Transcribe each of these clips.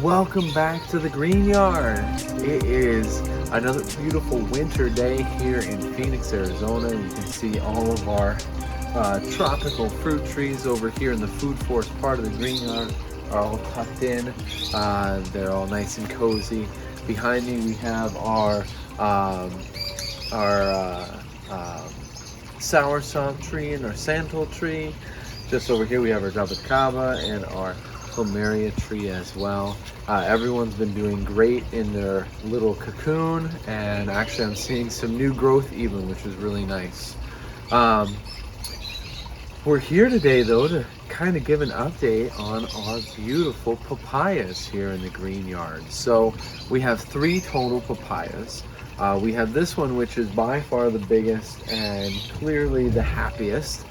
Welcome back to the green yard. It is another beautiful winter day here in Phoenix, Arizona. You can see all of our tropical fruit trees over here in the food forest part of the green yard are all tucked in. They're all nice and cozy. Behind me we have our soursop tree and our santal tree. Just over here we have our jabacaba and our plumeria tree as well. Everyone's been doing great in their little cocoon, and actually I'm seeing some new growth even, which is really nice. We're here today though to kind of give an update on our beautiful papayas here in the green yard. So we have 3 total papayas. We have this one, which is by far the biggest and clearly the happiest.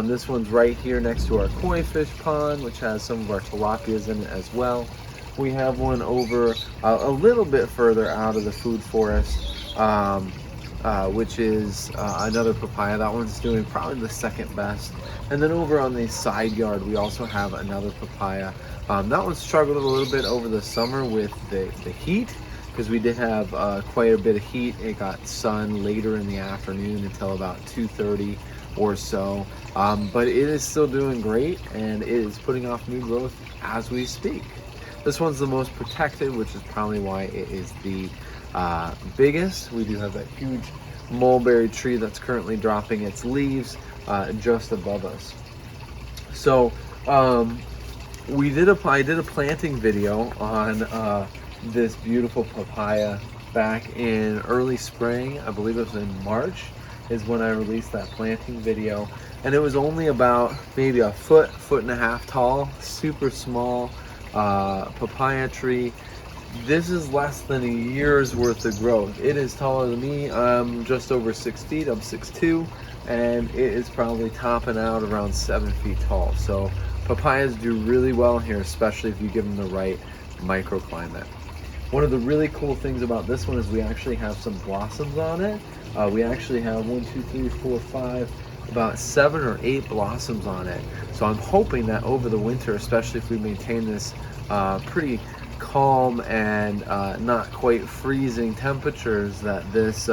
This one's right here next to our koi fish pond, which has some of our tilapias in it as well. We have one over a little bit further out of the food forest, which is another papaya. That one's doing probably the second best. And then over on the side yard, we also have another papaya. That one struggled a little bit over the summer with the heat, because we did have quite a bit of heat. It got sun later in the afternoon until about 2:30 or so, but it is still doing great, and it is putting off new growth as we speak. This one's the most protected, which is probably why it is the biggest. We do have that huge mulberry tree that's currently dropping its leaves just above us. So I did a planting video on this beautiful papaya back in early spring. I believe it was in March is when I released that planting video, and it was only about maybe a foot and a half tall, super small papaya tree. This is less than a year's worth of growth. It is taller than me. I'm just over 6 feet. I'm 6'2", and it is probably topping out around 7 feet tall. So papayas do really well here, especially if you give them the right microclimate. One of the really cool things about this one is we actually have some blossoms on it. We actually have 1, 2, 3, 4, 5, about 7 or 8 blossoms on it. So I'm hoping that over the winter, especially if we maintain this pretty calm and not quite freezing temperatures, that this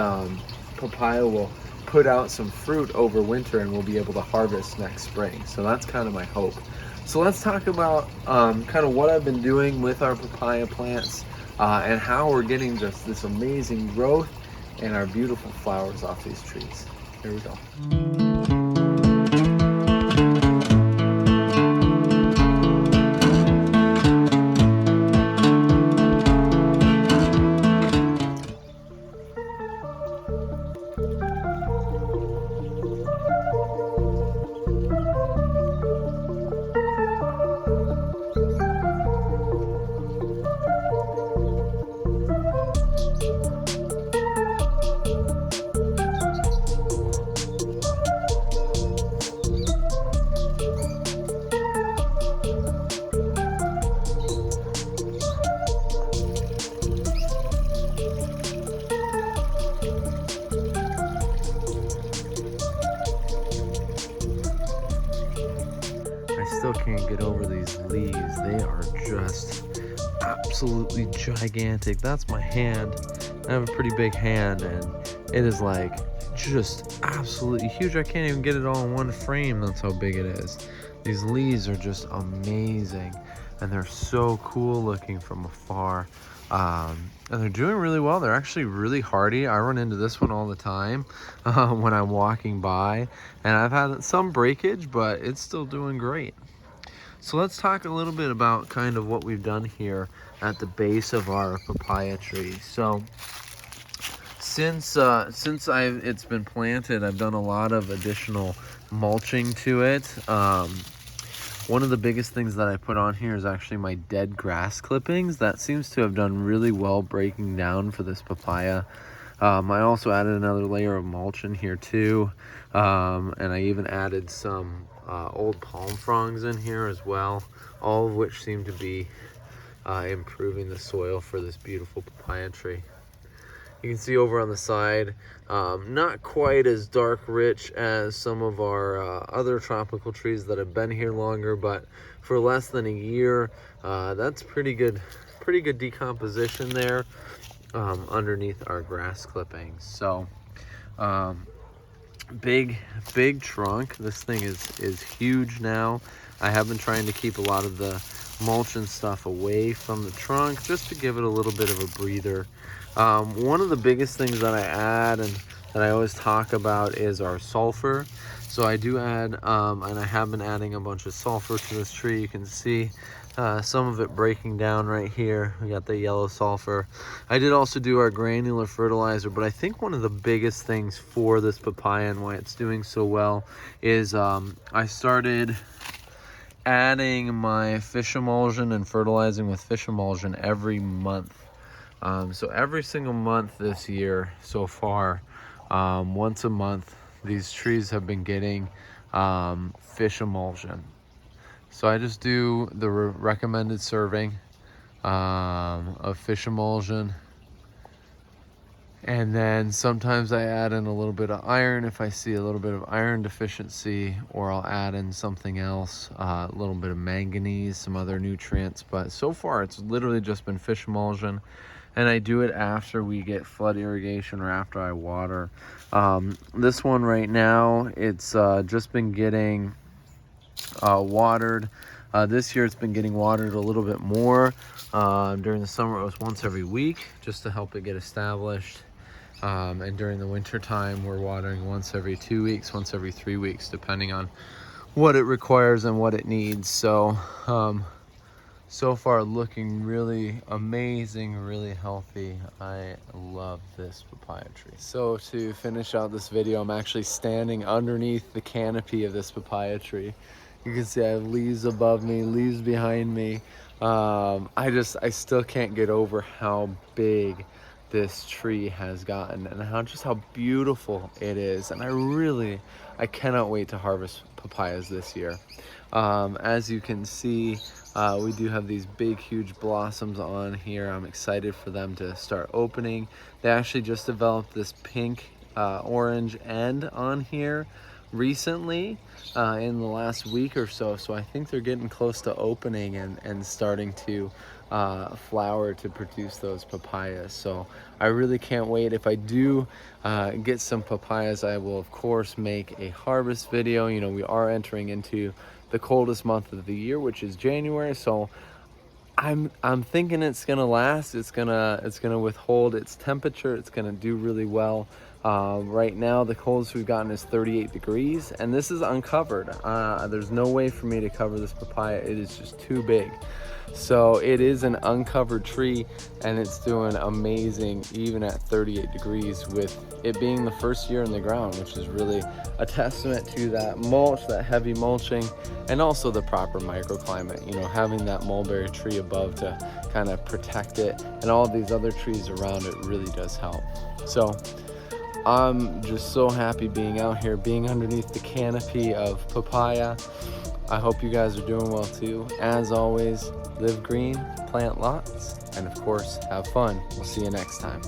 papaya will put out some fruit over winter and we'll be able to harvest next spring. So that's kind of my hope. So let's talk about kind of what I've been doing with our papaya plants and how we're getting just this amazing growth and our beautiful flowers off these trees. Here we go. I still can't get over these leaves. They are just absolutely gigantic. That's my hand. I have a pretty big hand, and it is like just absolutely huge. I can't even get it all in one frame. That's how big it is. These leaves are just amazing, and they're so cool looking from afar. And they're doing really well. They're actually really hardy. I run into this one all the time when I'm walking by, and I've had some breakage, but it's still doing great. So let's talk a little bit about kind of what we've done here at the base of our papaya tree. So since it's been planted, I've done a lot of additional mulching to it. One of the biggest things that I put on here is actually my dead grass clippings. That seems to have done really well breaking down for this papaya. I also added another layer of mulch in here too, and I even added some old palm fronds in here as well, all of which seem to be improving the soil for this beautiful papaya tree. You can see over on the side, not quite as dark rich as some of our other tropical trees that have been here longer, but for less than a year, that's pretty good pretty good decomposition there underneath our grass clippings. So big trunk. This thing is huge now. I have been trying to keep a lot of the mulch and stuff away from the trunk just to give it a little bit of a breather. One of the biggest things that I add and that I always talk about is our sulfur. So I do add, and I have been adding a bunch of sulfur to this tree. You can see some of it breaking down right here. We got the yellow sulfur. I did also do our granular fertilizer, but I think one of the biggest things for this papaya and why it's doing so well is I started adding my fish emulsion and fertilizing with fish emulsion every month. So every single month this year so far, once a month, these trees have been getting fish emulsion. So I just do the recommended serving of fish emulsion. And then sometimes I add in a little bit of iron if I see a little bit of iron deficiency, or I'll add in something else, a little bit of manganese, some other nutrients. But so far it's literally just been fish emulsion. And I do it after we get flood irrigation or after I water. This one right now, it's just been getting watered. This year it's been getting watered a little bit more. During the summer it was once every week just to help it get established. And during the winter time we're watering once every 2 weeks, once every 3 weeks, depending on what it requires and what it needs. So so far looking really amazing, really healthy. I love this papaya tree. So to finish out this video, I'm actually standing underneath the canopy of this papaya tree. You can see I have leaves above me, leaves behind me. I still can't get over how big this tree has gotten and how beautiful it is. And I cannot wait to harvest papayas this year. As you can see, we do have these big, huge blossoms on here. I'm excited for them to start opening. They actually just developed this pink, orange end on here recently in the last week or so. So I think they're getting close to opening and starting to flower to produce those papayas. So I really can't wait. If I do get some papayas, I will of course make a harvest video. You know, we are entering into the coldest month of the year, which is January. So I'm thinking it's gonna last. It's gonna withhold its temperature. It's gonna do really well. Right now the coldest we've gotten is 38 degrees, and this is uncovered. There's no way for me to cover this papaya. It is just too big. So it is an uncovered tree, and it's doing amazing even at 38 degrees, with it being the first year in the ground, which is really a testament to that mulch, that heavy mulching, and also the proper microclimate. You know, having that mulberry tree above to kind of protect it, and all these other trees around it really does help. So I'm just so happy being out here, being underneath the canopy of papaya. I hope you guys are doing well too. As always, live green, plant lots, and of course, have fun. We'll see you next time.